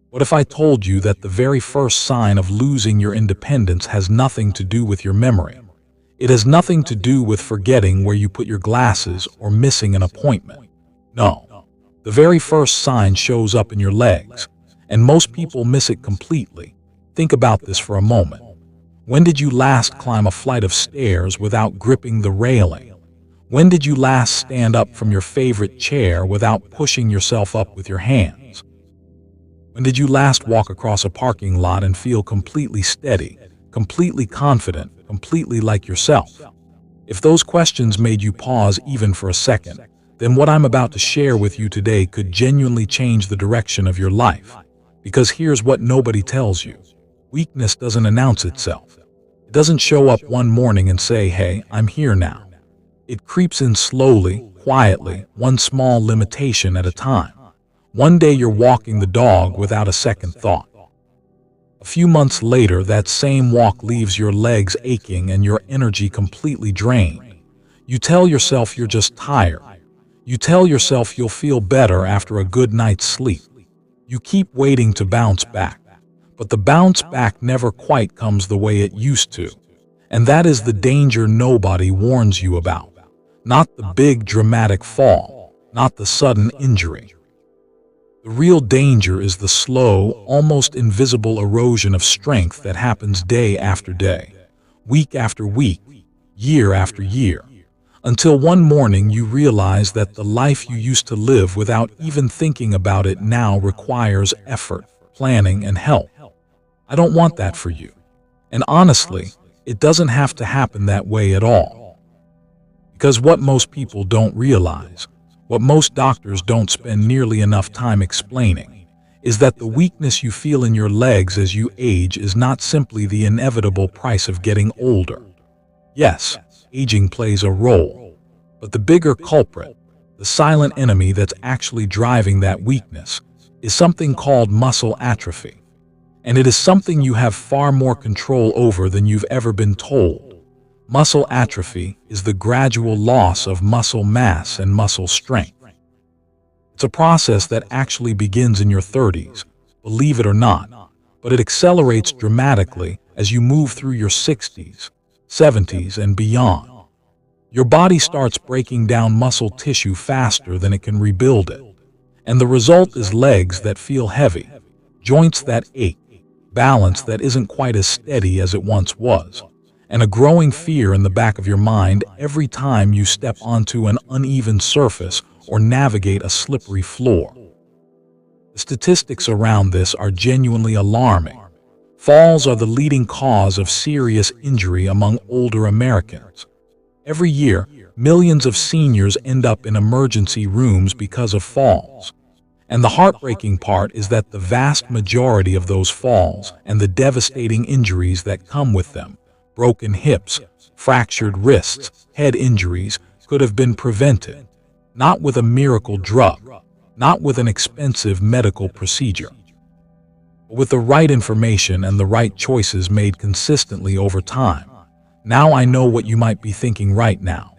What if I told you that the very first sign of losing your independence has nothing to do with your memory? It has nothing to do with forgetting where you put your glasses or missing an appointment. No. The very first sign shows up in your legs, and most people miss it completely. Think about this for a moment. When did you last climb a flight of stairs without gripping the railing? When did you last stand up from your favorite chair without pushing yourself up with your hands? When did you last walk across a parking lot and feel completely steady, completely confident, completely like yourself? If those questions made you pause even for a second, then what I'm about to share with you today could genuinely change the direction of your life. Because here's what nobody tells you. Weakness doesn't announce itself. It doesn't show up one morning and say, "Hey, I'm here now." It creeps in slowly, quietly, one small limitation at a time. One day you're walking the dog without a second thought. A few months later, that same walk leaves your legs aching and your energy completely drained. You tell yourself you're just tired. You tell yourself you'll feel better after a good night's sleep. You keep waiting to bounce back, but the bounce back never quite comes the way it used to. And that is the danger nobody warns you about. Not the big dramatic fall, not the sudden injury. The real danger is the slow, almost invisible erosion of strength that happens day after day, week after week, year after year, until one morning you realize that the life you used to live without even thinking about it now requires effort, planning, and help. I don't want that for you. And honestly, it doesn't have to happen that way at all. Because what most people don't realize, what most doctors don't spend nearly enough time explaining, is that the weakness you feel in your legs as you age is not simply the inevitable price of getting older. Yes, aging plays a role, but the bigger culprit, the silent enemy that's actually driving that weakness, is something called muscle atrophy. And it is something you have far more control over than you've ever been told. Muscle atrophy is the gradual loss of muscle mass and muscle strength. It's a process that actually begins in your 30s, believe it or not, but it accelerates dramatically as you move through your 60s, 70s, and beyond. Your body starts breaking down muscle tissue faster than it can rebuild it, and the result is legs that feel heavy, joints that ache, balance that isn't quite as steady as it once was, and a growing fear in the back of your mind every time you step onto an uneven surface or navigate a slippery floor. The statistics around this are genuinely alarming. Falls are the leading cause of serious injury among older Americans. Every year, millions of seniors end up in emergency rooms because of falls. And the heartbreaking part is that the vast majority of those falls and the devastating injuries that come with them, broken hips, fractured wrists, head injuries, could have been prevented. Not with a miracle drug, not with an expensive medical procedure, but with the right information and the right choices made consistently over time. Now I know what you might be thinking right now.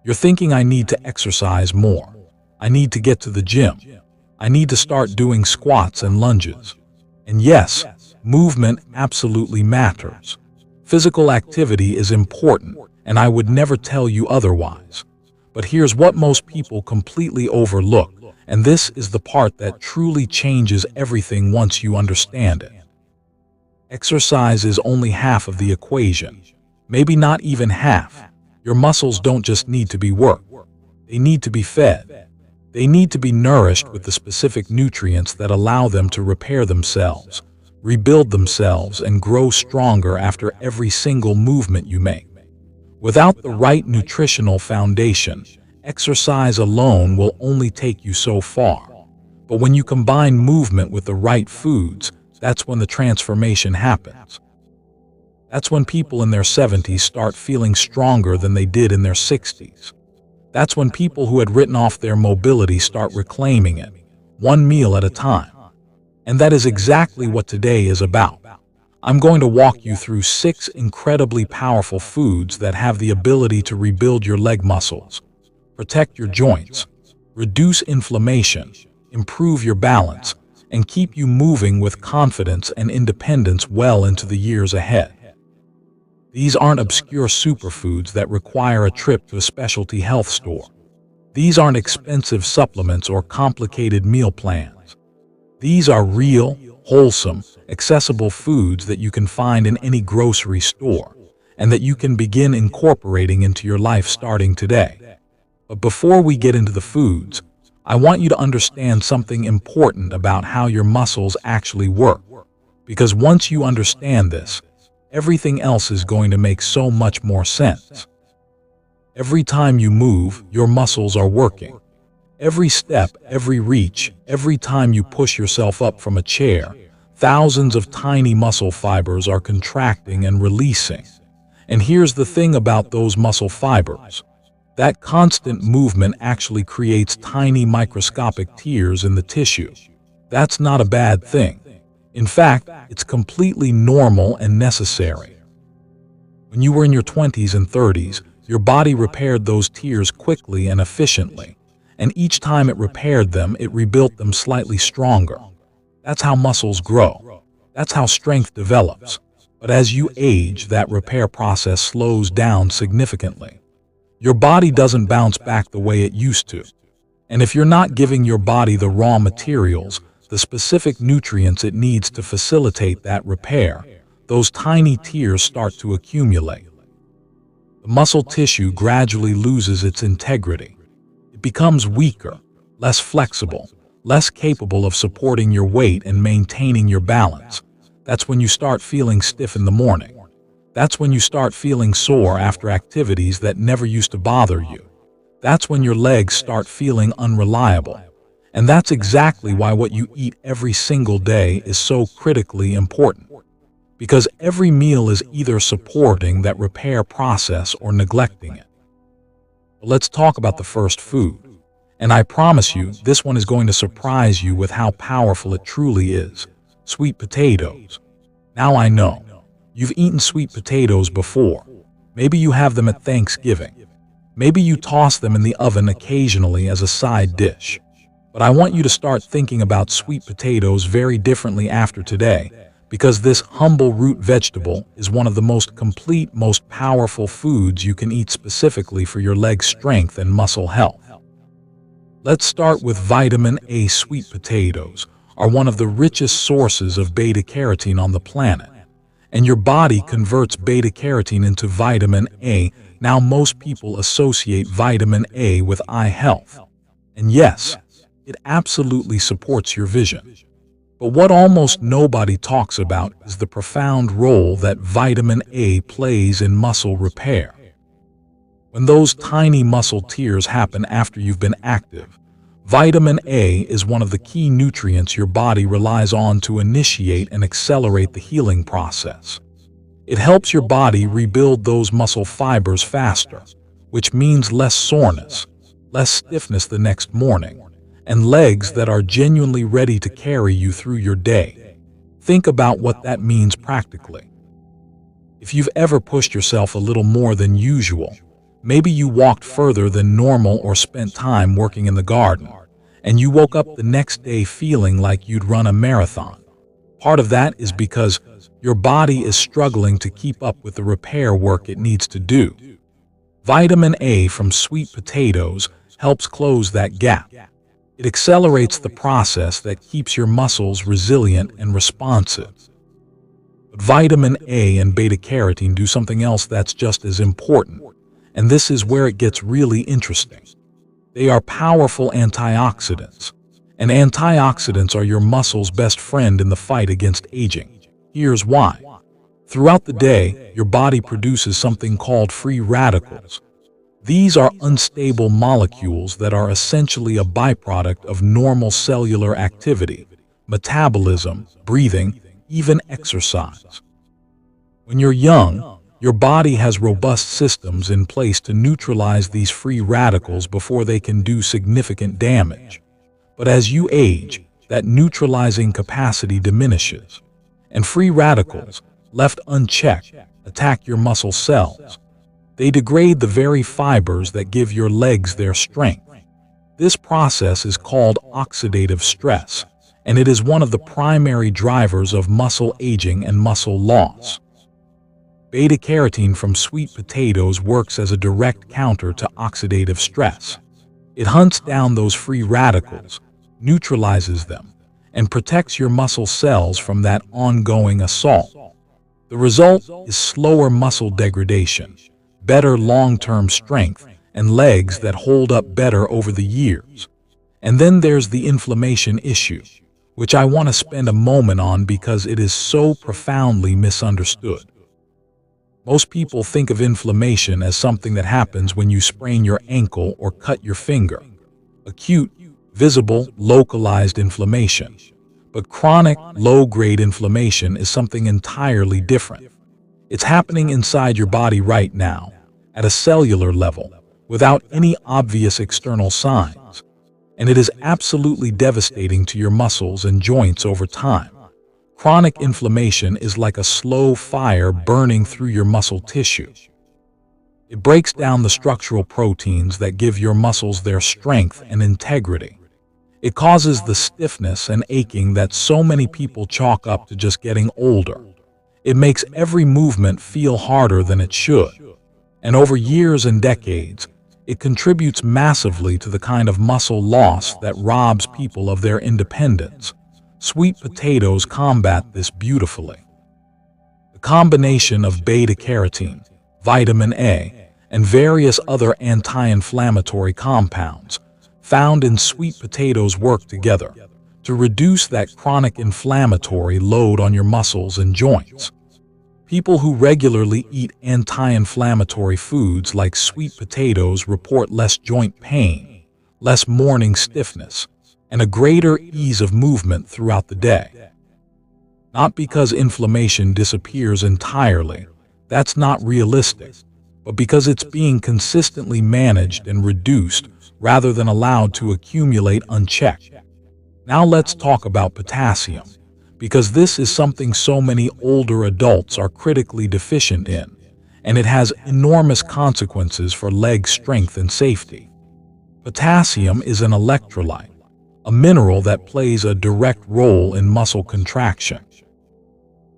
You're thinking, I need to exercise more. I need to get to the gym. I need to start doing squats and lunges. And yes, movement absolutely matters. Physical activity is important, and I would never tell you otherwise. But here's what most people completely overlook, and this is the part that truly changes everything once you understand it. Exercise is only half of the equation. Maybe not even half. Your muscles don't just need to be worked. They need to be fed. They need to be nourished with the specific nutrients that allow them to repair themselves, rebuild themselves, and grow stronger after every single movement you make. Without the right nutritional foundation, exercise alone will only take you so far. But when you combine movement with the right foods, that's when the transformation happens. That's when people in their 70s start feeling stronger than they did in their 60s. That's when people who had written off their mobility start reclaiming it, one meal at a time. And that is exactly what today is about. I'm going to walk you through 6 incredibly powerful foods that have the ability to rebuild your leg muscles, protect your joints, reduce inflammation, improve your balance, and keep you moving with confidence and independence well into the years ahead. These aren't obscure superfoods that require a trip to a specialty health store. These aren't expensive supplements or complicated meal plans. These are real, wholesome, accessible foods that you can find in any grocery store and that you can begin incorporating into your life starting today. But before we get into the foods, I want you to understand something important about how your muscles actually work. Because once you understand this, everything else is going to make so much more sense. Every time you move, your muscles are working. Every step, every reach, every time you push yourself up from a chair, thousands of tiny muscle fibers are contracting and releasing. And here's the thing about those muscle fibers. That constant movement actually creates tiny microscopic tears in the tissue. That's not a bad thing. In fact, it's completely normal and necessary. When you were in your 20s and 30s, your body repaired those tears quickly and efficiently, and each time it repaired them, it rebuilt them slightly stronger. That's how muscles grow. That's how strength develops. But as you age, that repair process slows down significantly. Your body doesn't bounce back the way it used to. And if you're not giving your body the raw materials, the specific nutrients it needs to facilitate that repair, those tiny tears start to accumulate. The muscle tissue gradually loses its integrity. It becomes weaker, less flexible, less capable of supporting your weight and maintaining your balance. That's when you start feeling stiff in the morning. That's when you start feeling sore after activities that never used to bother you. That's when your legs start feeling unreliable. And that's exactly why what you eat every single day is so critically important. Because every meal is either supporting that repair process or neglecting it. But let's talk about the first food. And I promise you, this one is going to surprise you with how powerful it truly is. Sweet potatoes. Now I know, you've eaten sweet potatoes before. Maybe you have them at Thanksgiving. Maybe you toss them in the oven occasionally as a side dish. But I want you to start thinking about sweet potatoes very differently after today, because this humble root vegetable is one of the most complete, most powerful foods you can eat specifically for your leg strength and muscle health. Let's start with vitamin A. Sweet potatoes are one of the richest sources of beta-carotene on the planet. And your body converts beta-carotene into vitamin A. Now most people associate vitamin A with eye health. And yes, it absolutely supports your vision. But what almost nobody talks about is the profound role that vitamin A plays in muscle repair. When those tiny muscle tears happen after you've been active, vitamin A is one of the key nutrients your body relies on to initiate and accelerate the healing process. It helps your body rebuild those muscle fibers faster, which means less soreness, less stiffness the next morning, and legs that are genuinely ready to carry you through your day. Think about what that means practically. If you've ever pushed yourself a little more than usual, maybe you walked further than normal or spent time working in the garden, and you woke up the next day feeling like you'd run a marathon. Part of that is because your body is struggling to keep up with the repair work it needs to do. Vitamin A from sweet potatoes helps close that gap. It accelerates the process that keeps your muscles resilient and responsive. But vitamin A and beta-carotene do something else that's just as important, and this is where it gets really interesting. They are powerful antioxidants, and antioxidants are your muscle's best friend in the fight against aging. Here's why. Throughout the day, your body produces something called free radicals. These are unstable molecules that are essentially a byproduct of normal cellular activity, metabolism, breathing, even exercise. When you're young, your body has robust systems in place to neutralize these free radicals before they can do significant damage. But as you age, that neutralizing capacity diminishes, and free radicals, left unchecked, attack your muscle cells. They degrade the very fibers that give your legs their strength. This process is called oxidative stress, and it is one of the primary drivers of muscle aging and muscle loss. Beta-carotene from sweet potatoes works as a direct counter to oxidative stress. It hunts down those free radicals, neutralizes them, and protects your muscle cells from that ongoing assault. The result is slower muscle degradation, better long-term strength, and legs that hold up better over the years. And then there's the inflammation issue, which I want to spend a moment on because it is so profoundly misunderstood. Most people think of inflammation as something that happens when you sprain your ankle or cut your finger. Acute, visible, localized inflammation. But chronic, low-grade inflammation is something entirely different. It's happening inside your body right now, at a cellular level, without any obvious external signs. And it is absolutely devastating to your muscles and joints over time. Chronic inflammation is like a slow fire burning through your muscle tissue. It breaks down the structural proteins that give your muscles their strength and integrity. It causes the stiffness and aching that so many people chalk up to just getting older. It makes every movement feel harder than it should. And over years and decades, it contributes massively to the kind of muscle loss that robs people of their independence. Sweet potatoes combat this beautifully. The combination of beta-carotene, vitamin A, and various other anti-inflammatory compounds found in sweet potatoes work together to reduce that chronic inflammatory load on your muscles and joints. People who regularly eat anti-inflammatory foods like sweet potatoes report less joint pain, less morning stiffness, and a greater ease of movement throughout the day. Not because inflammation disappears entirely, that's not realistic, but because it's being consistently managed and reduced rather than allowed to accumulate unchecked. Now let's talk about potassium, because this is something so many older adults are critically deficient in, and it has enormous consequences for leg strength and safety. Potassium is an electrolyte, a mineral that plays a direct role in muscle contraction.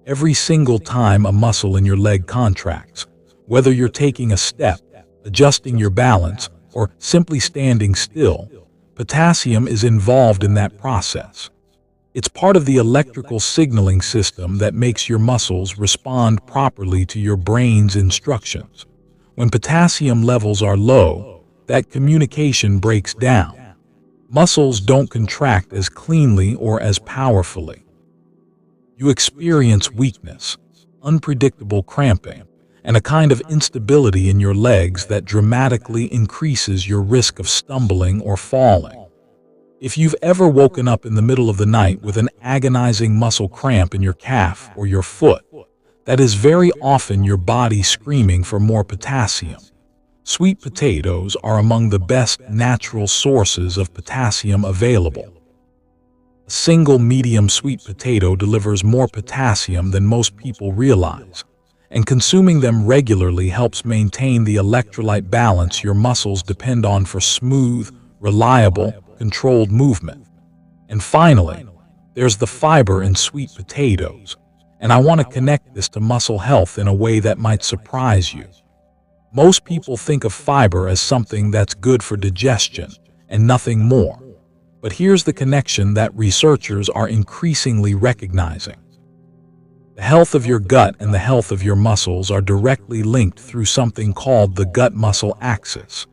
Every single time a muscle in your leg contracts, whether you're taking a step, adjusting your balance, or simply standing still, potassium is involved in that process. It's part of the electrical signaling system that makes your muscles respond properly to your brain's instructions. When potassium levels are low, that communication breaks down. Muscles don't contract as cleanly or as powerfully. You experience weakness, unpredictable cramping, and a kind of instability in your legs that dramatically increases your risk of stumbling or falling. If you've ever woken up in the middle of the night with an agonizing muscle cramp in your calf or your foot, that is very often your body screaming for more potassium. Sweet potatoes are among the best natural sources of potassium available. A single medium sweet potato delivers more potassium than most people realize, and consuming them regularly helps maintain the electrolyte balance your muscles depend on for smooth, reliable, controlled movement. And finally, there's the fiber in sweet potatoes, and I want to connect this to muscle health in a way that might surprise you. Most people think of fiber as something that's good for digestion and nothing more. But here's the connection that researchers are increasingly recognizing. The health of your gut and the health of your muscles are directly linked through something called the gut-muscle axis.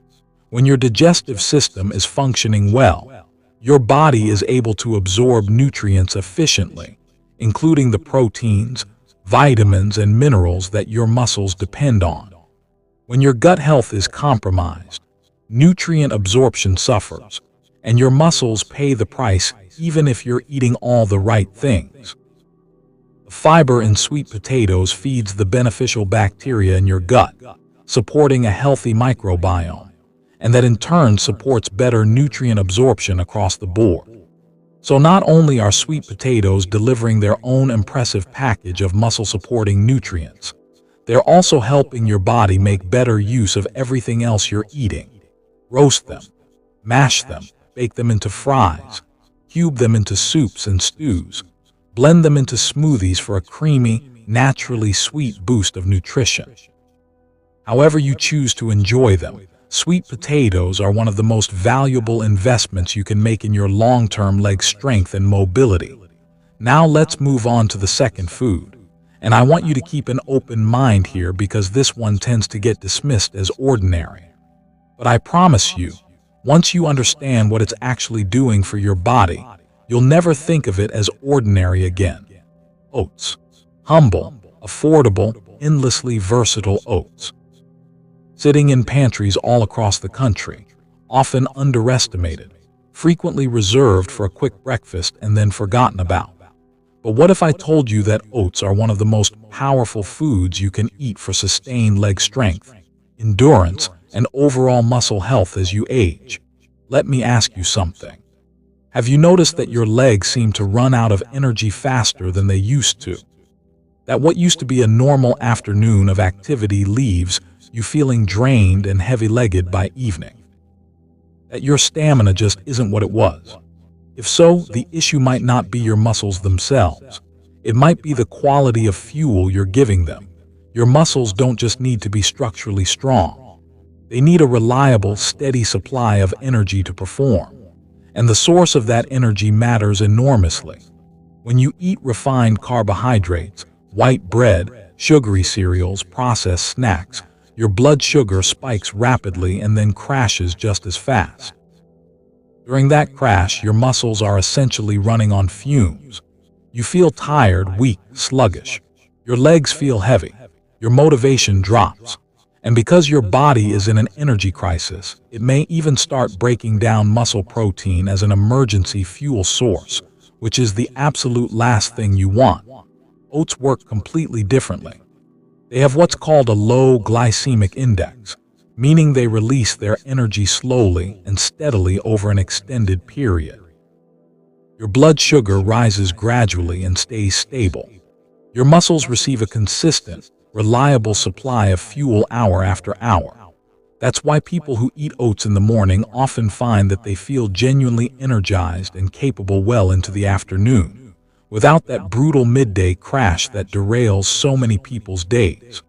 When your digestive system is functioning well, your body is able to absorb nutrients efficiently, including the proteins, vitamins, and minerals that your muscles depend on. When your gut health is compromised, nutrient absorption suffers, and your muscles pay the price even if you're eating all the right things. The fiber in sweet potatoes feeds the beneficial bacteria in your gut, supporting a healthy microbiome, and that in turn supports better nutrient absorption across the board. So not only are sweet potatoes delivering their own impressive package of muscle-supporting nutrients, they're also helping your body make better use of everything else you're eating. Roast them, mash them, bake them into fries, cube them into soups and stews, blend them into smoothies for a creamy, naturally sweet boost of nutrition. However you choose to enjoy them, sweet potatoes are one of the most valuable investments you can make in your long-term leg strength and mobility. Now let's move on to the second food. And I want you to keep an open mind here because this one tends to get dismissed as ordinary. But I promise you, once you understand what it's actually doing for your body, you'll never think of it as ordinary again. Oats. Humble, affordable, endlessly versatile oats. Sitting in pantries all across the country, often underestimated, frequently reserved for a quick breakfast and then forgotten about. But what if I told you that oats are one of the most powerful foods you can eat for sustained leg strength, endurance, and overall muscle health as you age? Let me ask you something. Have you noticed that your legs seem to run out of energy faster than they used to? That what used to be a normal afternoon of activity leaves you feeling drained and heavy-legged by evening? That your stamina just isn't what it was? If so, the issue might not be your muscles themselves. It might be the quality of fuel you're giving them. Your muscles don't just need to be structurally strong. They need a reliable, steady supply of energy to perform. And the source of that energy matters enormously. When you eat refined carbohydrates, white bread, sugary cereals, processed snacks, your blood sugar spikes rapidly and then crashes just as fast. During that crash, your muscles are essentially running on fumes. You feel tired, weak, sluggish. Your legs feel heavy. Your motivation drops. And because your body is in an energy crisis, it may even start breaking down muscle protein as an emergency fuel source, which is the absolute last thing you want. Oats work completely differently. They have what's called a low glycemic index, meaning they release their energy slowly and steadily over an extended period. Your blood sugar rises gradually and stays stable. Your muscles receive a consistent, reliable supply of fuel hour after hour. That's why people who eat oats in the morning often find that they feel genuinely energized and capable well into the afternoon, without that brutal midday crash that derails so many people's days.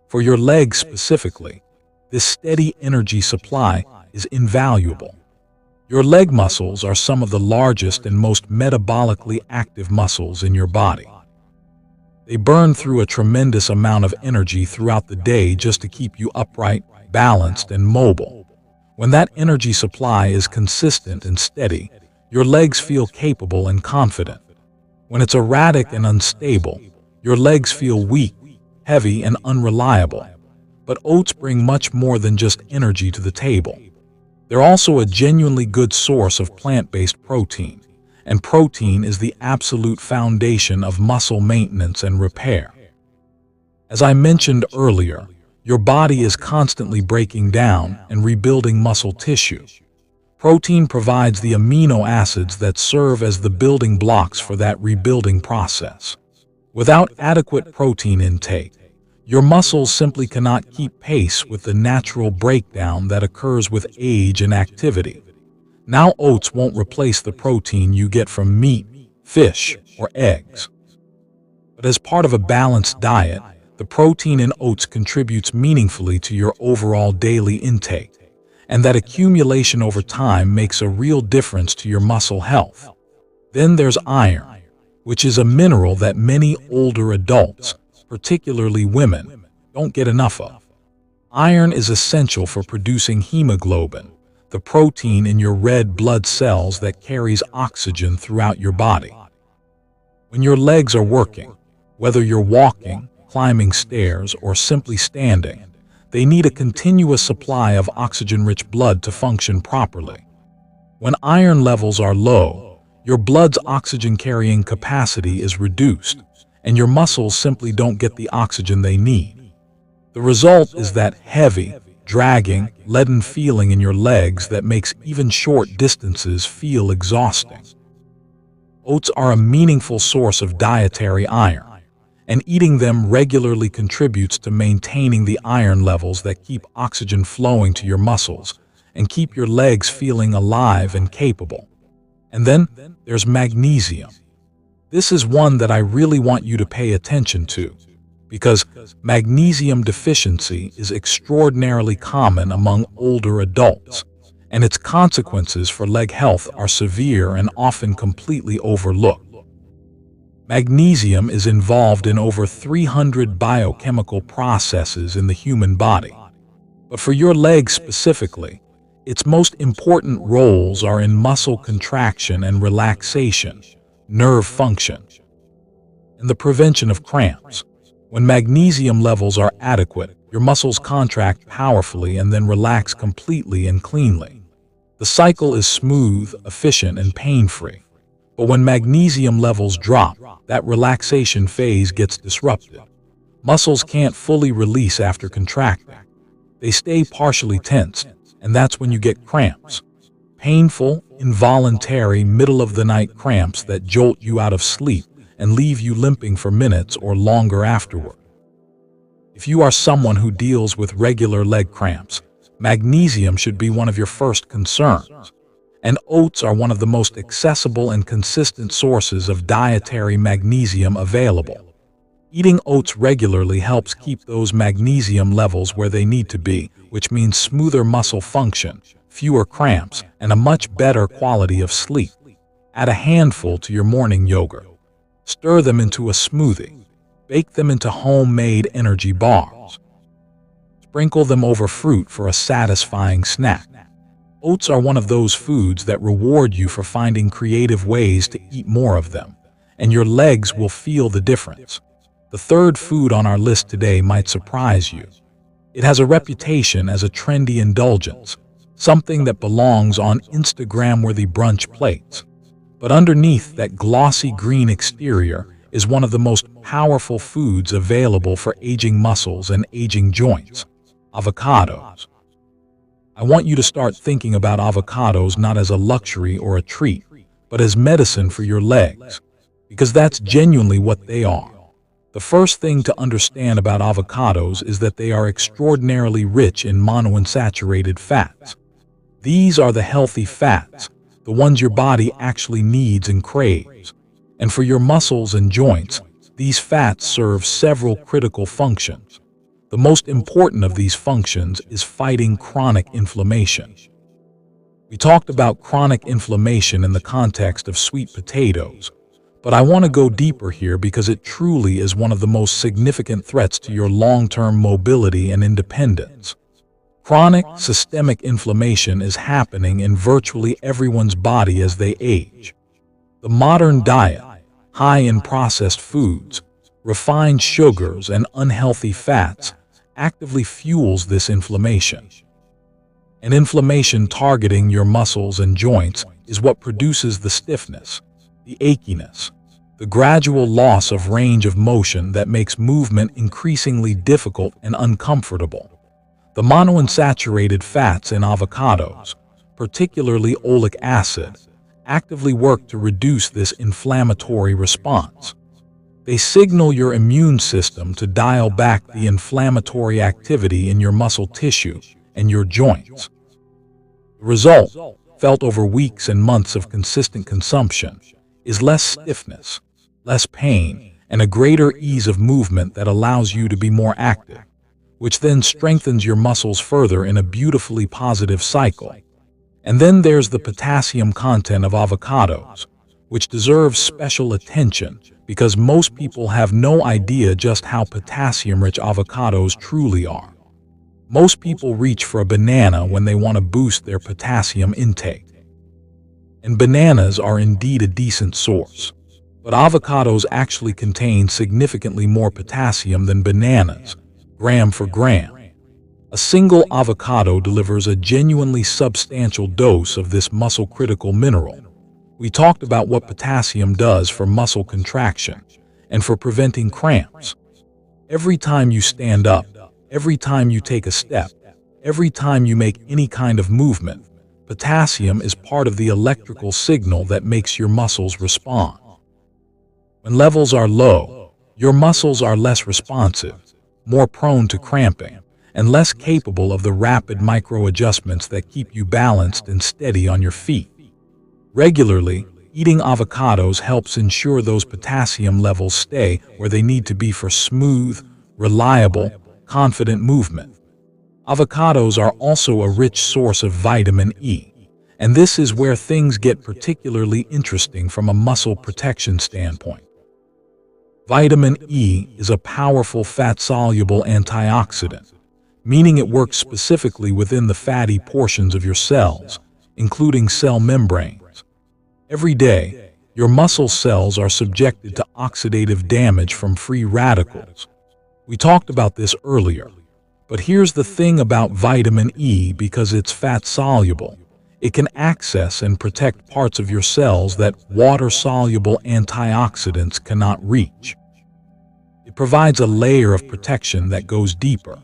For your legs specifically, this steady energy supply is invaluable. Your leg muscles are some of the largest and most metabolically active muscles in your body. They burn through a tremendous amount of energy throughout the day just to keep you upright, balanced, and mobile. When that energy supply is consistent and steady, your legs feel capable and confident. When it's erratic and unstable, your legs feel weak, heavy, and unreliable. But oats bring much more than just energy to the table. They're also a genuinely good source of plant-based protein, and protein is the absolute foundation of muscle maintenance and repair. As I mentioned earlier, your body is constantly breaking down and rebuilding muscle tissue. Protein provides the amino acids that serve as the building blocks for that rebuilding process. Without adequate protein intake, your muscles simply cannot keep pace with the natural breakdown that occurs with age and activity. Now, oats won't replace the protein you get from meat, fish, or eggs. But as part of a balanced diet, the protein in oats contributes meaningfully to your overall daily intake, and that accumulation over time makes a real difference to your muscle health. Then there's iron, which is a mineral that many older adults, particularly women, don't get enough of. Iron is essential for producing hemoglobin, the protein in your red blood cells that carries oxygen throughout your body. When your legs are working, whether you're walking, climbing stairs, or simply standing, they need a continuous supply of oxygen-rich blood to function properly. When iron levels are low, your blood's oxygen-carrying capacity is reduced, and your muscles simply don't get the oxygen they need. The result is that heavy, dragging, leaden feeling in your legs that makes even short distances feel exhausting. Oats are a meaningful source of dietary iron, and eating them regularly contributes to maintaining the iron levels that keep oxygen flowing to your muscles and keep your legs feeling alive and capable. And then there's magnesium. This is one that I really want you to pay attention to, because magnesium deficiency is extraordinarily common among older adults, and its consequences for leg health are severe and often completely overlooked. Magnesium is involved in over 300 biochemical processes in the human body. But for your legs specifically, its most important roles are in muscle contraction and relaxation, nerve function, and the prevention of cramps. When magnesium levels are adequate, your muscles contract powerfully and then relax completely and cleanly. The cycle is smooth, efficient, and pain-free. But when magnesium levels drop, that relaxation phase gets disrupted. Muscles can't fully release after contracting. They stay partially tensed, and that's when you get cramps. Painful, involuntary, middle-of-the-night cramps that jolt you out of sleep and leave you limping for minutes or longer afterward. If you are someone who deals with regular leg cramps, magnesium should be one of your first concerns. And oats are one of the most accessible and consistent sources of dietary magnesium available. Eating oats regularly helps keep those magnesium levels where they need to be, which means smoother muscle function, fewer cramps, and a much better quality of sleep. Add a handful to your morning yogurt. Stir them into a smoothie. Bake them into homemade energy bars. Sprinkle them over fruit for a satisfying snack. Oats are one of those foods that reward you for finding creative ways to eat more of them, and your legs will feel the difference. The third food on our list today might surprise you. It has a reputation as a trendy indulgence, something that belongs on Instagram-worthy brunch plates. But underneath that glossy green exterior is one of the most powerful foods available for aging muscles and aging joints: avocados. I want you to start thinking about avocados not as a luxury or a treat, but as medicine for your legs, because that's genuinely what they are. The first thing to understand about avocados is that they are extraordinarily rich in monounsaturated fats. These are the healthy fats, the ones your body actually needs and craves. And for your muscles and joints, these fats serve several critical functions. The most important of these functions is fighting chronic inflammation. We talked about chronic inflammation in the context of sweet potatoes, but I want to go deeper here because it truly is one of the most significant threats to your long-term mobility and independence. Chronic systemic inflammation is happening in virtually everyone's body as they age. The modern diet, high in processed foods, refined sugars, and unhealthy fats, actively fuels this inflammation. And inflammation targeting your muscles and joints is what produces the stiffness, the achiness, the gradual loss of range of motion that makes movement increasingly difficult and uncomfortable. The monounsaturated fats in avocados, particularly oleic acid, actively work to reduce this inflammatory response. They signal your immune system to dial back the inflammatory activity in your muscle tissue and your joints. The result, felt over weeks and months of consistent consumption, is less stiffness, less pain, and a greater ease of movement that allows you to be more active, which then strengthens your muscles further in a beautifully positive cycle. And then there's the potassium content of avocados, which deserves special attention because most people have no idea just how potassium-rich avocados truly are. Most people reach for a banana when they want to boost their potassium intake. And bananas are indeed a decent source, but avocados actually contain significantly more potassium than bananas, gram for gram. A single avocado delivers a genuinely substantial dose of this muscle-critical mineral. We talked about what potassium does for muscle contraction and for preventing cramps. Every time you stand up, every time you take a step, every time you make any kind of movement, potassium is part of the electrical signal that makes your muscles respond. When levels are low, your muscles are less responsive, more prone to cramping, and less capable of the rapid micro-adjustments that keep you balanced and steady on your feet. Regularly, eating avocados helps ensure those potassium levels stay where they need to be for smooth, reliable, confident movement. Avocados are also a rich source of vitamin E, and this is where things get particularly interesting from a muscle protection standpoint. Vitamin E is a powerful fat-soluble antioxidant, meaning it works specifically within the fatty portions of your cells, including cell membranes. Every day, your muscle cells are subjected to oxidative damage from free radicals. We talked about this earlier, but here's the thing about vitamin E: because it's fat-soluble, it can access and protect parts of your cells that water-soluble antioxidants cannot reach. It provides a layer of protection that goes deeper,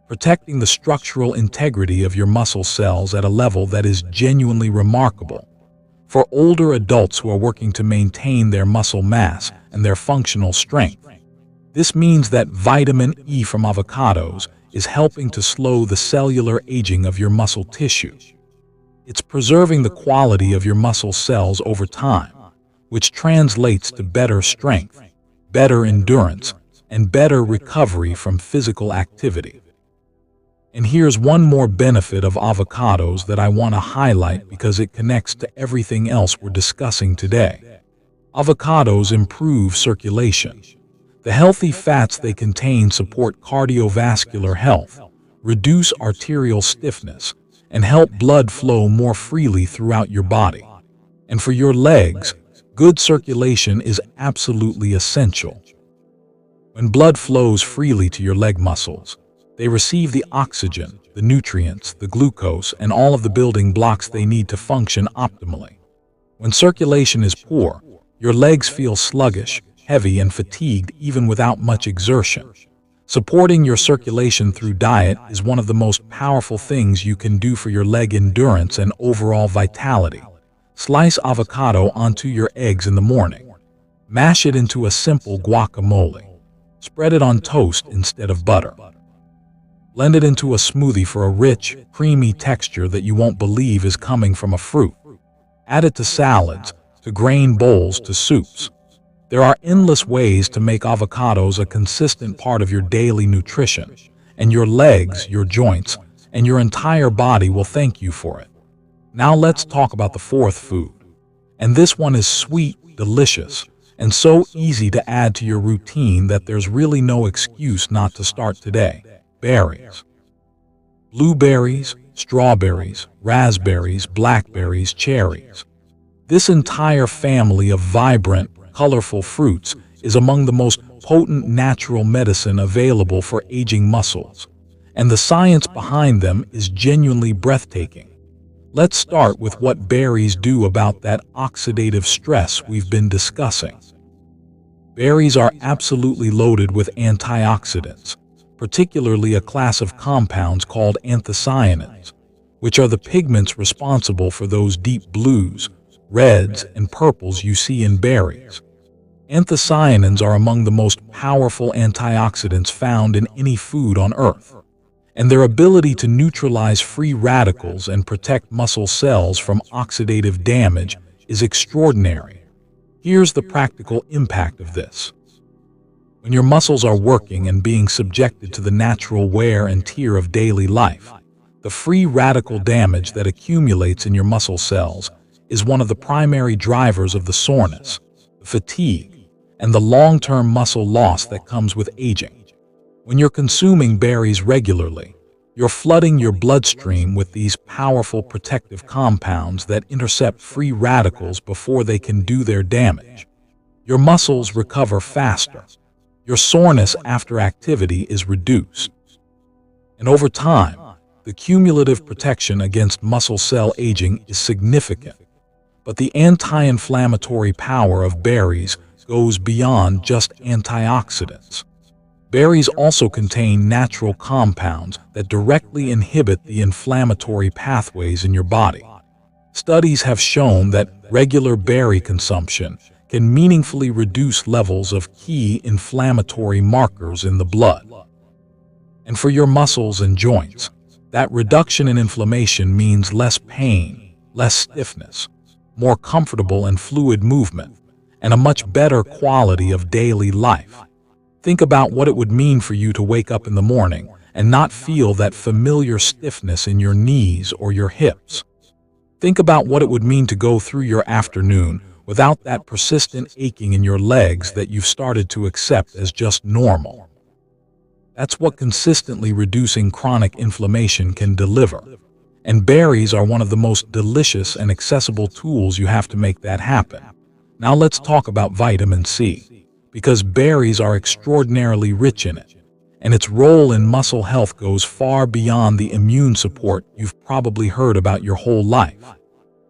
protecting the structural integrity of your muscle cells at a level that is genuinely remarkable for older adults who are working to maintain their muscle mass and their functional strength. This means that vitamin E from avocados is helping to slow the cellular aging of your muscle tissue. It's preserving the quality of your muscle cells over time, which translates to better strength, better endurance, and better recovery from physical activity. And here's one more benefit of avocados that I want to highlight because it connects to everything else we're discussing today. Avocados improve circulation. The healthy fats they contain support cardiovascular health, reduce arterial stiffness, and help blood flow more freely throughout your body. And for your legs, good circulation is absolutely essential. When blood flows freely to your leg muscles, they receive the oxygen, the nutrients, the glucose, and all of the building blocks they need to function optimally. When circulation is poor, your legs feel sluggish, heavy, and fatigued even without much exertion. Supporting your circulation through diet is one of the most powerful things you can do for your leg endurance and overall vitality. Slice avocado onto your eggs in the morning. Mash it into a simple guacamole. Spread it on toast instead of butter. Blend it into a smoothie for a rich, creamy texture that you won't believe is coming from a fruit. Add it to salads, to grain bowls, to soups. There are endless ways to make avocados a consistent part of your daily nutrition, and your legs, your joints, and your entire body will thank you for it. Now let's talk about the fourth food. And this one is sweet, delicious, and so easy to add to your routine that there's really no excuse not to start today. Berries. Blueberries, strawberries, raspberries, blackberries, cherries. This entire family of vibrant, colorful fruits is among the most potent natural medicine available for aging muscles, and the science behind them is genuinely breathtaking. Let's start with what berries do about that oxidative stress we've been discussing. Berries are absolutely loaded with antioxidants, particularly a class of compounds called anthocyanins, which are the pigments responsible for those deep blues, reds, and purples you see in berries. Anthocyanins are among the most powerful antioxidants found in any food on Earth, and their ability to neutralize free radicals and protect muscle cells from oxidative damage is extraordinary. Here's the practical impact of this. When your muscles are working and being subjected to the natural wear and tear of daily life, the free radical damage that accumulates in your muscle cells is one of the primary drivers of the soreness, the fatigue, and the long-term muscle loss that comes with aging. When you're consuming berries regularly, you're flooding your bloodstream with these powerful protective compounds that intercept free radicals before they can do their damage. Your muscles recover faster. Your soreness after activity is reduced. And over time, the cumulative protection against muscle cell aging is significant. But the anti-inflammatory power of berries goes beyond just antioxidants. Berries also contain natural compounds that directly inhibit the inflammatory pathways in your body. Studies have shown that regular berry consumption can meaningfully reduce levels of key inflammatory markers in the blood. And for your muscles and joints, that reduction in inflammation means less pain, less stiffness, more comfortable and fluid movement, and a much better quality of daily life. Think about what it would mean for you to wake up in the morning and not feel that familiar stiffness in your knees or your hips. Think about what it would mean to go through your afternoon without that persistent aching in your legs that you've started to accept as just normal. That's what consistently reducing chronic inflammation can deliver. And berries are one of the most delicious and accessible tools you have to make that happen. Now let's talk about vitamin C, because berries are extraordinarily rich in it, and its role in muscle health goes far beyond the immune support you've probably heard about your whole life.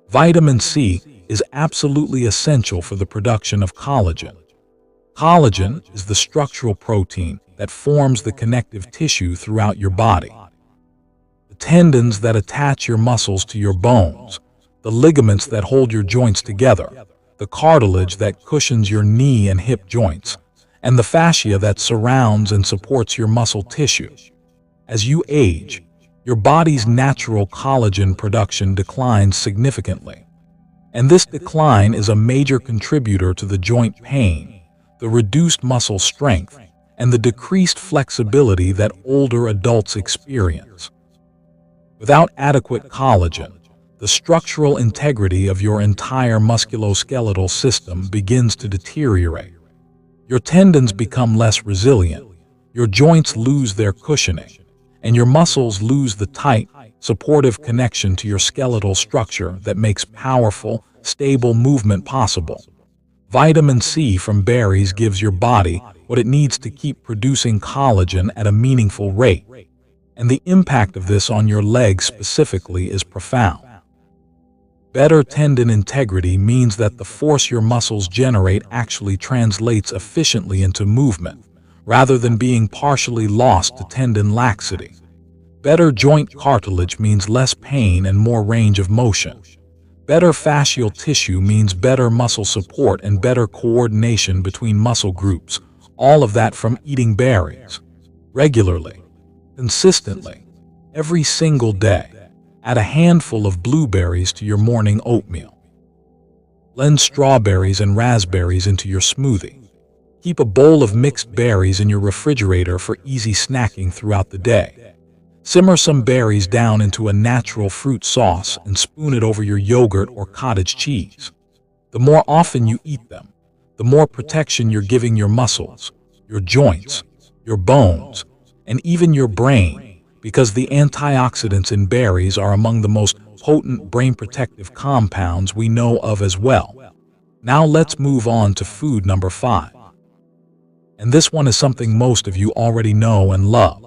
Vitamin C is absolutely essential for the production of collagen. Collagen is the structural protein that forms the connective tissue throughout your body. The tendons that attach your muscles to your bones, the ligaments that hold your joints together, the cartilage that cushions your knee and hip joints, and the fascia that surrounds and supports your muscle tissue. As you age, your body's natural collagen production declines significantly. And this decline is a major contributor to the joint pain, the reduced muscle strength, and the decreased flexibility that older adults experience. Without adequate collagen, the structural integrity of your entire musculoskeletal system begins to deteriorate. Your tendons become less resilient, your joints lose their cushioning, and your muscles lose the tight, supportive connection to your skeletal structure that makes powerful, stable movement possible. Vitamin C from berries gives your body what it needs to keep producing collagen at a meaningful rate, and the impact of this on your legs specifically is profound. Better tendon integrity means that the force your muscles generate actually translates efficiently into movement, rather than being partially lost to tendon laxity. Better joint cartilage means less pain and more range of motion. Better fascial tissue means better muscle support and better coordination between muscle groups, all of that from eating berries. Regularly, consistently, every single day. Add a handful of blueberries to your morning oatmeal. Blend strawberries and raspberries into your smoothie. Keep a bowl of mixed berries in your refrigerator for easy snacking throughout the day. Simmer some berries down into a natural fruit sauce and spoon it over your yogurt or cottage cheese. The more often you eat them, the more protection you're giving your muscles, your joints, your bones, and even your brain, because the antioxidants in berries are among the most potent brain protective compounds we know of as well. Now let's move on to food number 5. And this one is something most of you already know and love,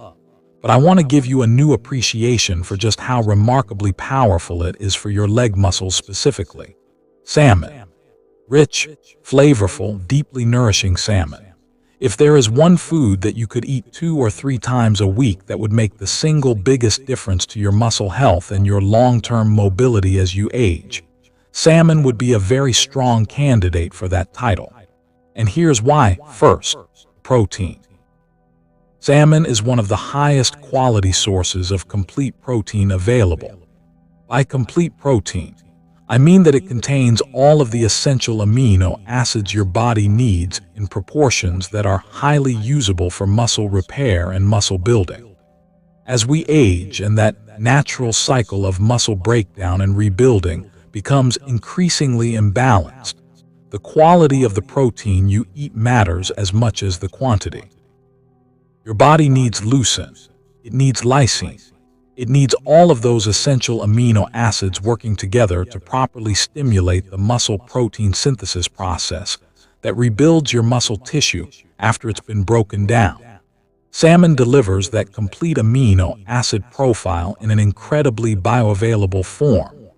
but I want to give you a new appreciation for just how remarkably powerful it is for your leg muscles specifically. Salmon. Rich, flavorful, deeply nourishing salmon. If there is one food that you could eat 2 or 3 times a week that would make the single biggest difference to your muscle health and your long-term mobility as you age, salmon would be a very strong candidate for that title. And here's why. First, protein. Salmon is one of the highest quality sources of complete protein available. By complete protein, I mean that it contains all of the essential amino acids your body needs in proportions that are highly usable for muscle repair and muscle building. As we age and that natural cycle of muscle breakdown and rebuilding becomes increasingly imbalanced, the quality of the protein you eat matters as much as the quantity. Your body needs leucine, it needs lysine, it needs all of those essential amino acids working together to properly stimulate the muscle protein synthesis process that rebuilds your muscle tissue after it's been broken down. Salmon delivers that complete amino acid profile in an incredibly bioavailable form,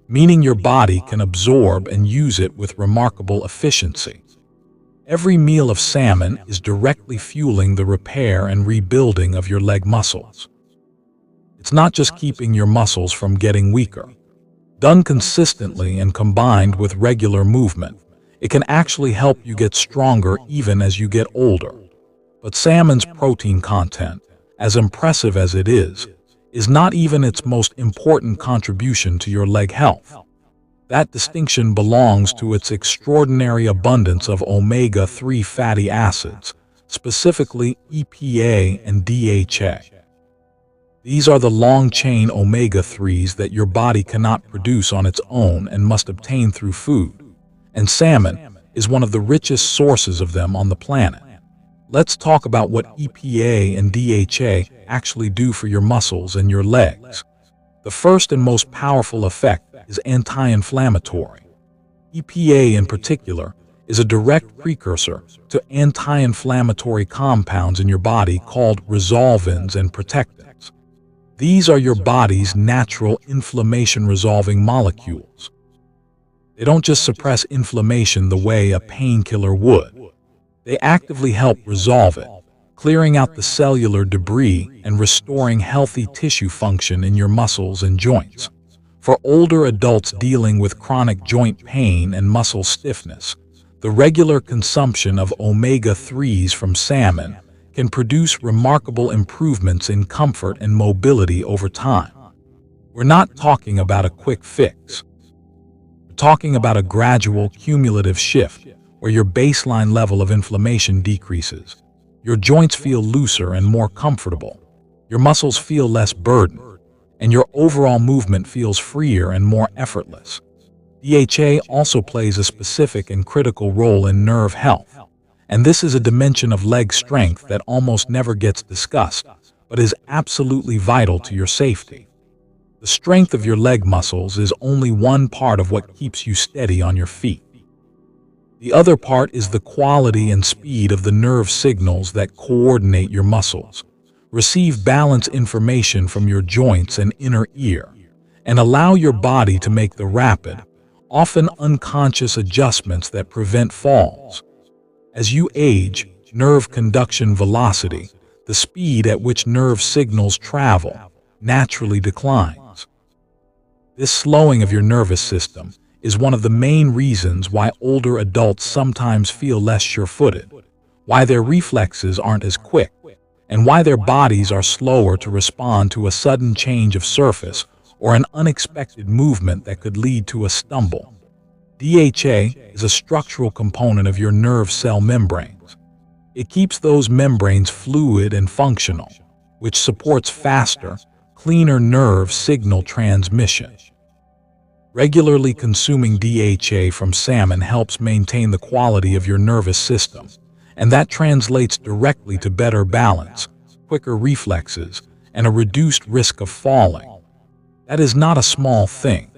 meaning your body can absorb and use it with remarkable efficiency. Every meal of salmon is directly fueling the repair and rebuilding of your leg muscles. It's not just keeping your muscles from getting weaker. Done consistently and combined with regular movement, it can actually help you get stronger even as you get older. But salmon's protein content, as impressive as it is not even its most important contribution to your leg health. That distinction belongs to its extraordinary abundance of omega-3 fatty acids, specifically EPA and DHA. These are the long-chain omega-3s that your body cannot produce on its own and must obtain through food, and salmon is one of the richest sources of them on the planet. Let's talk about what EPA and DHA actually do for your muscles and your legs. The first and most powerful effect is anti-inflammatory. EPA in particular is a direct precursor to anti-inflammatory compounds in your body called resolvins and protectins. These are your body's natural inflammation-resolving molecules. They don't just suppress inflammation the way a painkiller would. They actively help resolve it, clearing out the cellular debris and restoring healthy tissue function in your muscles and joints. For older adults dealing with chronic joint pain and muscle stiffness, the regular consumption of omega-3s from salmon can produce remarkable improvements in comfort and mobility over time. We're not talking about a quick fix. We're talking about a gradual, cumulative shift where your baseline level of inflammation decreases. Your joints feel looser and more comfortable. Your muscles feel less burdened, and your overall movement feels freer and more effortless. DHA also plays a specific and critical role in nerve health, and this is a dimension of leg strength that almost never gets discussed, but is absolutely vital to your safety. The strength of your leg muscles is only one part of what keeps you steady on your feet. The other part is the quality and speed of the nerve signals that coordinate your muscles, receive balance information from your joints and inner ear, and allow your body to make the rapid, often unconscious adjustments that prevent falls. As you age, nerve conduction velocity, the speed at which nerve signals travel, naturally declines. This slowing of your nervous system is one of the main reasons why older adults sometimes feel less sure-footed, why their reflexes aren't as quick, and why their bodies are slower to respond to a sudden change of surface or an unexpected movement that could lead to a stumble. DHA is a structural component of your nerve cell membranes. It keeps those membranes fluid and functional, which supports faster, cleaner nerve signal transmission. Regularly consuming DHA from salmon helps maintain the quality of your nervous system, and that translates directly to better balance, quicker reflexes, and a reduced risk of falling. That is not a small thing.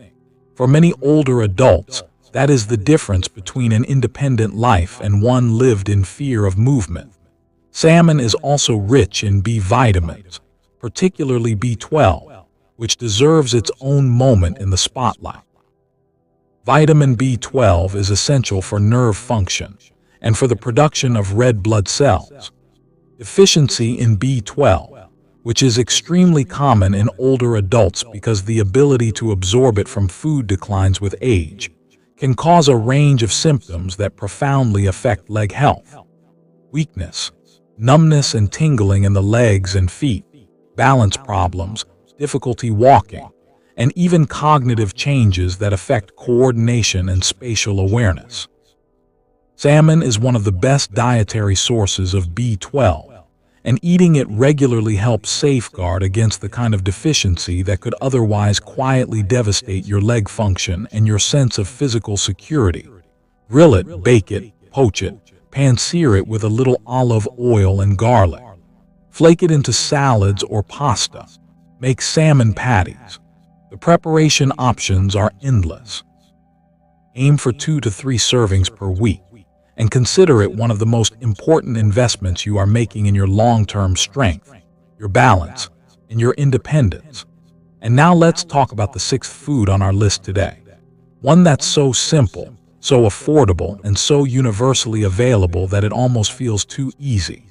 For many older adults, that is the difference between an independent life and one lived in fear of movement. Salmon is also rich in B vitamins, particularly B12, which deserves its own moment in the spotlight. Vitamin B12 is essential for nerve function and for the production of red blood cells. Deficiency in B12, which is extremely common in older adults because the ability to absorb it from food declines with age, can cause a range of symptoms that profoundly affect leg health. Weakness, numbness and tingling in the legs and feet, balance problems, difficulty walking, and even cognitive changes that affect coordination and spatial awareness. Salmon is one of the best dietary sources of B12, and eating it regularly helps safeguard against the kind of deficiency that could otherwise quietly devastate your leg function and your sense of physical security. Grill it, bake it, poach it, pan-sear it with a little olive oil and garlic. Flake it into salads or pasta. Make salmon patties. The preparation options are endless. Aim for 2 to 3 servings per week, and consider it one of the most important investments you are making in your long-term strength, your balance, and your independence. And now let's talk about the 6th food on our list today. One that's so simple, so affordable, and so universally available that it almost feels too easy.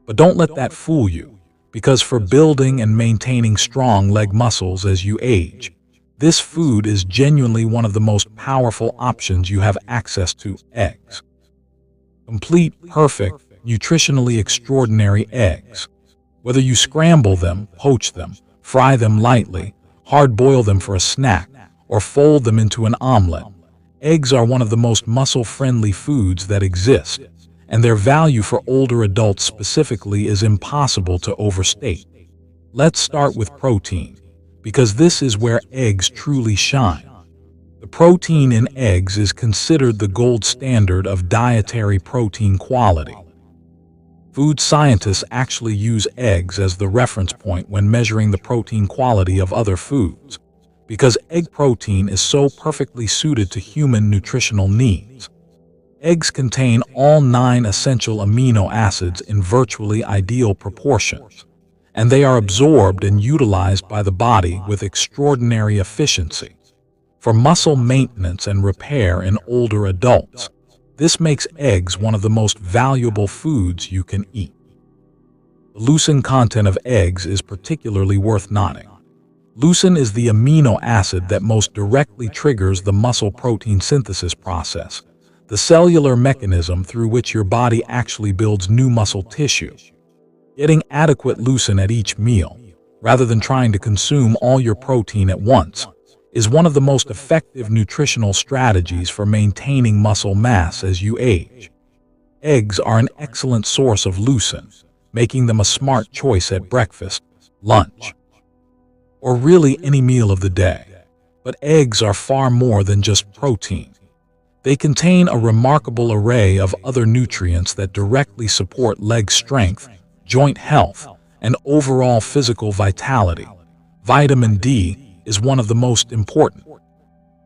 But don't let that fool you, because for building and maintaining strong leg muscles as you age, this food is genuinely one of the most powerful options you have access to: eggs. Complete, perfect, nutritionally extraordinary eggs. Whether you scramble them, poach them, fry them lightly, hard-boil them for a snack, or fold them into an omelet. Eggs are one of the most muscle-friendly foods that exist, and their value for older adults specifically is impossible to overstate. Let's start with protein, because this is where eggs truly shine. The protein in eggs is considered the gold standard of dietary protein quality. Food scientists actually use eggs as the reference point when measuring the protein quality of other foods, because egg protein is so perfectly suited to human nutritional needs. Eggs contain all 9 essential amino acids in virtually ideal proportions, and they are absorbed and utilized by the body with extraordinary efficiency. For muscle maintenance and repair in older adults, this makes eggs one of the most valuable foods you can eat. The leucine content of eggs is particularly worth noting. Leucine is the amino acid that most directly triggers the muscle protein synthesis process, the cellular mechanism through which your body actually builds new muscle tissue. Getting adequate leucine at each meal, rather than trying to consume all your protein at once, is one of the most effective nutritional strategies for maintaining muscle mass as you age. Eggs are an excellent source of leucine, making them a smart choice at breakfast, lunch, or really any meal of the day. But eggs are far more than just protein. They contain a remarkable array of other nutrients that directly support leg strength, joint health, and overall physical vitality. Vitamin D is one of the most important.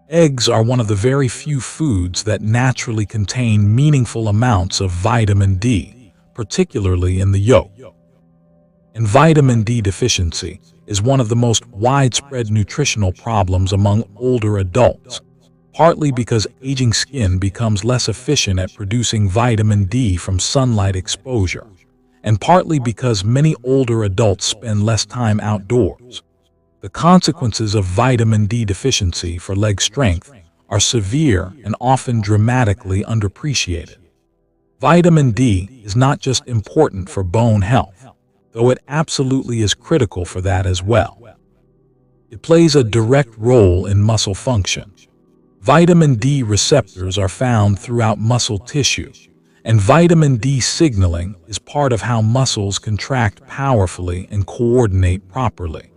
Eggs are one of the very few foods that naturally contain meaningful amounts of vitamin D, particularly in the yolk. And vitamin D deficiency is one of the most widespread nutritional problems among older adults, partly because aging skin becomes less efficient at producing vitamin D from sunlight exposure, and partly because many older adults spend less time outdoors. The consequences of vitamin D deficiency for leg strength are severe and often dramatically underappreciated. Vitamin D is not just important for bone health, though it absolutely is critical for that as well. It plays a direct role in muscle function. Vitamin D receptors are found throughout muscle tissue, and vitamin D signaling is part of how muscles contract powerfully and coordinate properly.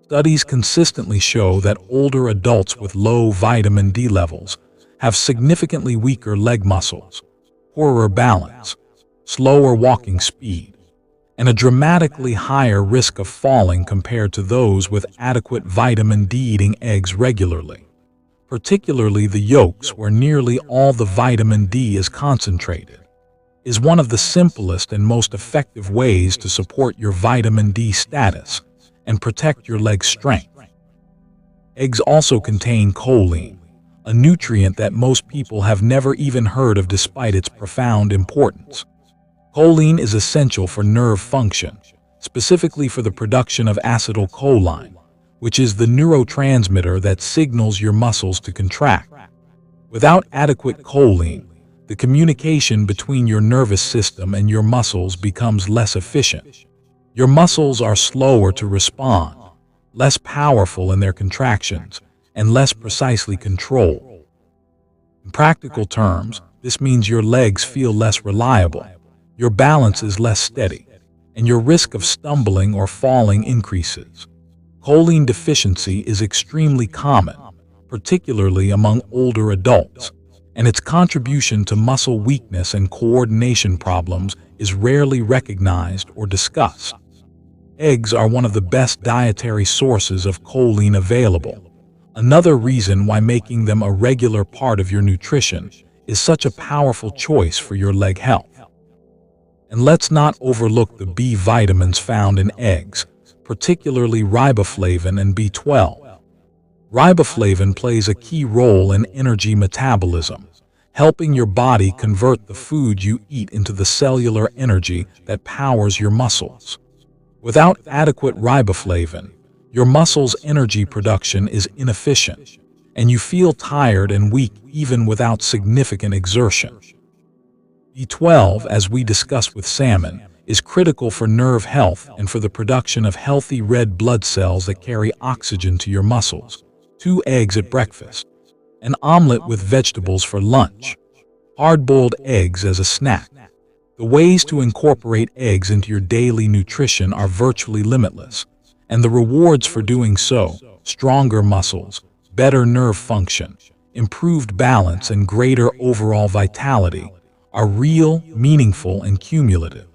Studies consistently show that older adults with low vitamin D levels have significantly weaker leg muscles, poorer balance, slower walking speed, and a dramatically higher risk of falling compared to those with adequate vitamin D eating eggs regularly, particularly the yolks where nearly all the vitamin D is concentrated. Is one of the simplest and most effective ways to support your vitamin D status and protect your leg strength. Eggs also contain choline, a nutrient that most people have never even heard of despite its profound importance. Choline is essential for nerve function, specifically for the production of acetylcholine, which is the neurotransmitter that signals your muscles to contract. Without adequate choline, the communication between your nervous system and your muscles becomes less efficient. Your muscles are slower to respond, less powerful in their contractions, and less precisely controlled. In practical terms, this means your legs feel less reliable, your balance is less steady, and your risk of stumbling or falling increases. Choline deficiency is extremely common, particularly among older adults, and its contribution to muscle weakness and coordination problems is rarely recognized or discussed. Eggs are one of the best dietary sources of choline available. Another reason why making them a regular part of your nutrition is such a powerful choice for your leg health. And let's not overlook the B vitamins found in eggs, particularly riboflavin and B12. Riboflavin plays a key role in energy metabolism, helping your body convert the food you eat into the cellular energy that powers your muscles. Without adequate riboflavin, your muscles' energy production is inefficient, and you feel tired and weak even without significant exertion. B12, as we discussed with salmon, is critical for nerve health and for the production of healthy red blood cells that carry oxygen to your muscles. 2 eggs at breakfast, an omelet with vegetables for lunch, hard-boiled eggs as a snack. The ways to incorporate eggs into your daily nutrition are virtually limitless, and the rewards for doing so, stronger muscles, better nerve function, improved balance, and greater overall vitality, are real, meaningful, and cumulative.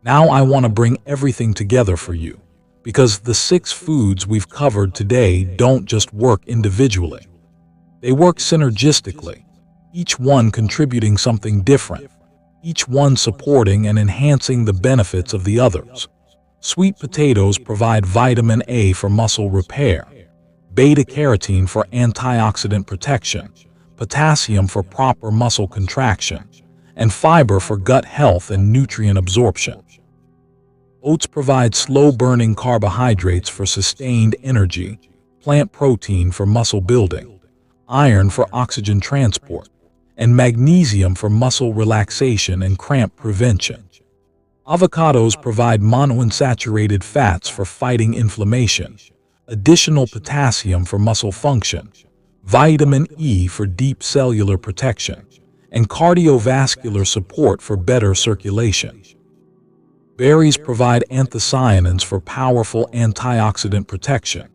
Now I want to bring everything together for you, because the 6 foods we've covered today don't just work individually. They work synergistically, each one contributing something different, each one supporting and enhancing the benefits of the others. Sweet potatoes provide vitamin A for muscle repair, beta-carotene for antioxidant protection, potassium for proper muscle contraction, and fiber for gut health and nutrient absorption. Oats provide slow-burning carbohydrates for sustained energy, plant protein for muscle building, iron for oxygen transport, and magnesium for muscle relaxation and cramp prevention. Avocados provide monounsaturated fats for fighting inflammation, additional potassium for muscle function, vitamin E for deep cellular protection, and cardiovascular support for better circulation. Berries provide anthocyanins for powerful antioxidant protection,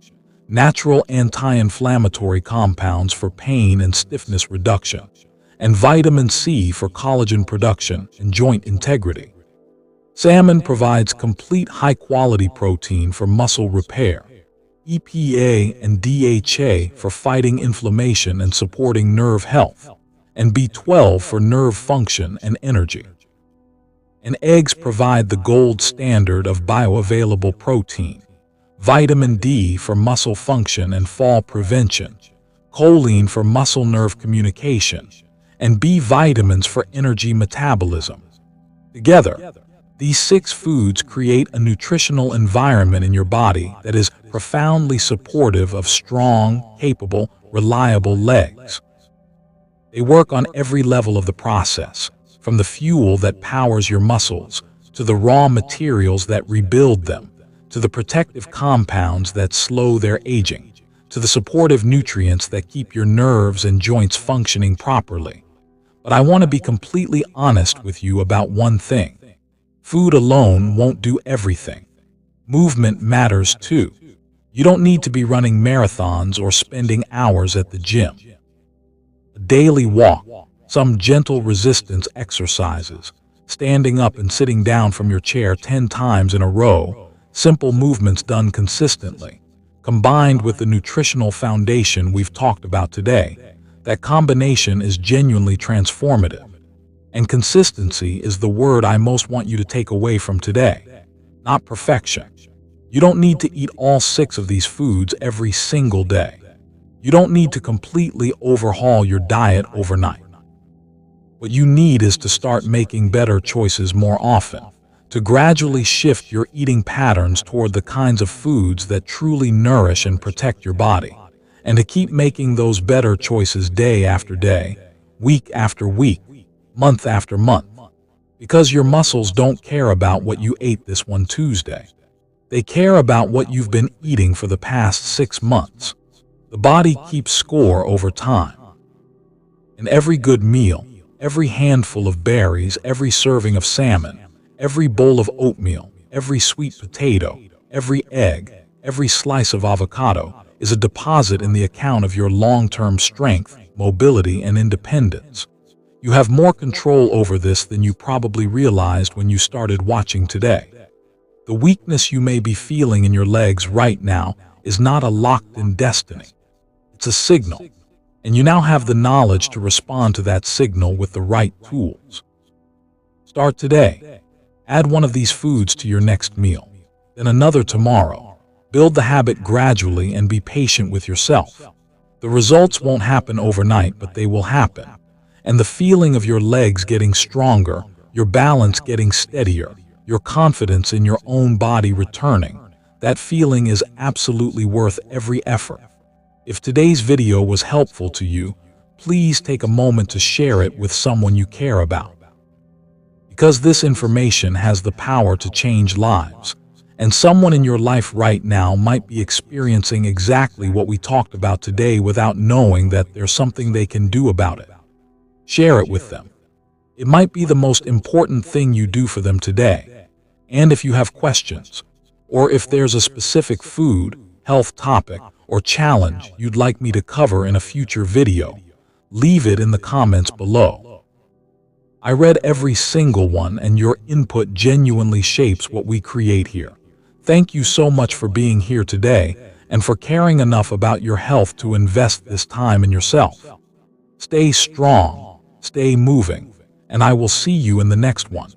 natural anti-inflammatory compounds for pain and stiffness reduction, and vitamin C for collagen production and joint integrity. Salmon provides complete high-quality protein for muscle repair, EPA and DHA for fighting inflammation and supporting nerve health, and B12 for nerve function and energy. And eggs provide the gold standard of bioavailable protein, vitamin D for muscle function and fall prevention, choline for muscle nerve communication, and B vitamins for energy metabolism. Together, these 6 foods create a nutritional environment in your body that is profoundly supportive of strong, capable, reliable legs. They work on every level of the process, from the fuel that powers your muscles, to the raw materials that rebuild them, to the protective compounds that slow their aging, to the supportive nutrients that keep your nerves and joints functioning properly. But I want to be completely honest with you about one thing. Food alone won't do everything. Movement matters too. You don't need to be running marathons or spending hours at the gym. A daily walk, some gentle resistance exercises, standing up and sitting down from your chair 10 times in a row, simple movements done consistently, combined with the nutritional foundation we've talked about today, that combination is genuinely transformative. And consistency is the word I most want you to take away from today, not perfection. You don't need to eat all 6 of these foods every single day. You don't need to completely overhaul your diet overnight. What you need is to start making better choices more often, to gradually shift your eating patterns toward the kinds of foods that truly nourish and protect your body, and to keep making those better choices day after day, week after week, month after month. Because your muscles don't care about what you ate this one Tuesday. They care about what you've been eating for the past 6 months. The body keeps score over time. And every good meal, every handful of berries, every serving of salmon, every bowl of oatmeal, every sweet potato, every egg, every slice of avocado is a deposit in the account of your long-term strength, mobility, and independence. You have more control over this than you probably realized when you started watching today. The weakness you may be feeling in your legs right now is not a locked-in destiny. It's a signal, and you now have the knowledge to respond to that signal with the right tools. Start today. Add one of these foods to your next meal, then another tomorrow. Build the habit gradually and be patient with yourself. The results won't happen overnight, but they will happen. And the feeling of your legs getting stronger, your balance getting steadier, your confidence in your own body returning, that feeling is absolutely worth every effort. If today's video was helpful to you, please take a moment to share it with someone you care about. Because this information has the power to change lives, And someone in your life right now might be experiencing exactly what we talked about today without knowing that there's something they can do about it. Share it with them. It might be the most important thing you do for them today. And if you have questions, or if there's a specific food, health topic, or challenge you'd like me to cover in a future video, leave it in the comments below. I read every single one, and your input genuinely shapes what we create here. Thank you so much for being here today and for caring enough about your health to invest this time in yourself. Stay strong, stay moving, and I will see you in the next one.